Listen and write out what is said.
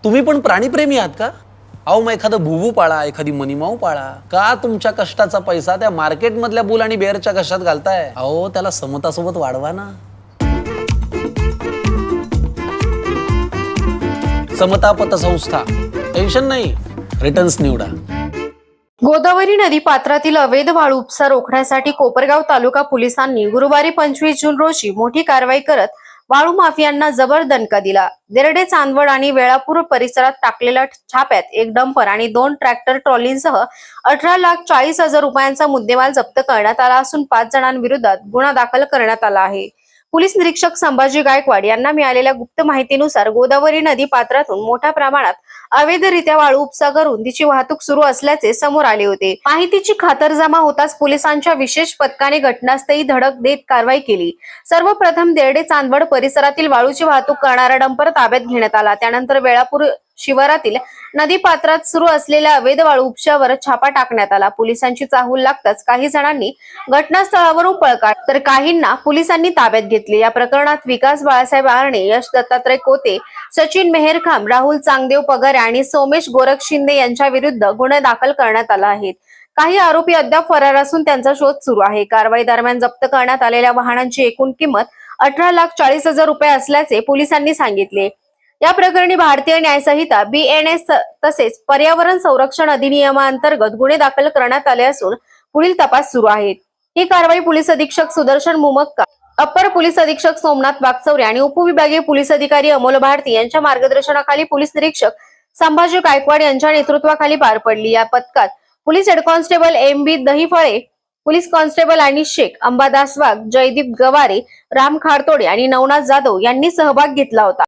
तुम्ही पण प्राणीप्रेमी आहात का? अहो मग एखादं भुवू पाळा, एखादी मनीमाऊ पाळा. का तुमच्या कष्टाचा पैसा त्या मार्केट मधल्या बुल आणि बेअरच्या कष्टात घालताय? अहो त्याला समतासोबत वाढवा ना. समता पतसंस्था. टेन्शन नाही, रिटर्न्स निवडा. गोदावरी नदी पात्रातील अवैध वाळू उपसा रोखण्यासाठी कोपरगाव तालुका पोलिसांनी गुरुवारी 25 जून रोजी मोठी कारवाई करत वाळू माफियांना जबर दणका दिला. देरडे, चांदवड आणि वेळापूर परिसरात टाकलेल्या छाप्यात एक डंपर आणि 2 ट्रॅक्टर ट्रॉलींसह 18,40,000 रुपयांचा मुद्देमाल जप्त करण्यात आला असून 5 जणांविरोधात गुन्हा दाखल करण्यात आला आहे. पोलीस निरीक्षक संभाजी गायकवाड यांना मिळालेल्या गुप्त माहितीनुसार गोदावरी नदी पात्रातून मोठ्या प्रमाणात अवैधरित्या वाळू उपसा करून तिची वाहतूक सुरू असल्याचे समोर आले होते. माहितीची खातरजमा होताच पोलिसांच्या विशेष पथकाने घटनास्थळी धडक देत कारवाई केली. सर्वप्रथम देरडे, चांदवड परिसरातील वाळूची वाहतूक करणारा डंपर ताब्यात घेण्यात आला. त्यानंतर वेळापूर शिवारातील नदी पात्रात सुरू असलेल्या अवैध वाळू उपशावर छापा टाकण्यात आला. पोलिसांची चाहूल लागताच काही जणांनी घटनास्थळावरून पळ काढला, तर काहींना पोलिसांनी ताब्यात घेतले. या प्रकरणात विकास बाळासाहेब आरणे, यश दत्तात्रय कोते, सचिन मेहरखाम, राहुल चांगदेव पगारे आणि सोमेश गोरख शिंदे यांच्या विरुद्ध गुन्हे दाखल करण्यात आला आहेत. काही आरोपी अद्याप फरार असून त्यांचा शोध सुरू आहे. कारवाई दरम्यान जप्त करण्यात आलेल्या वाहनांची एकूण किंमत 18,40,000 रुपये असल्याचे पोलिसांनी सांगितले. या प्रकरणी भारतीय न्यायसंहिता BNS तसेच पर्यावरण संरक्षण अधिनियमांतर्गत गुन्हे दाखल करण्यात आले असून पुढील तपास सुरू आहे. ही कारवाई पोलीस अधीक्षक सुदर्शन मुमक्का, अप्पर पोलीस अधीक्षक सोमनाथ वागचौरे आणि उपविभागीय पोलीस अधिकारी अमोल भारती यांच्या मार्गदर्शनाखाली पोलीस निरीक्षक संभाजी गायकवाड यांच्या नेतृत्वाखाली पार पडली. या पथकात police head constable MB Dahiphale, police constable आणि शेख अंबादास वाघ, जयदीप गवारे, राम खारतोडे आणि नवनाथ जाधव यांनी सहभाग घेतला होता.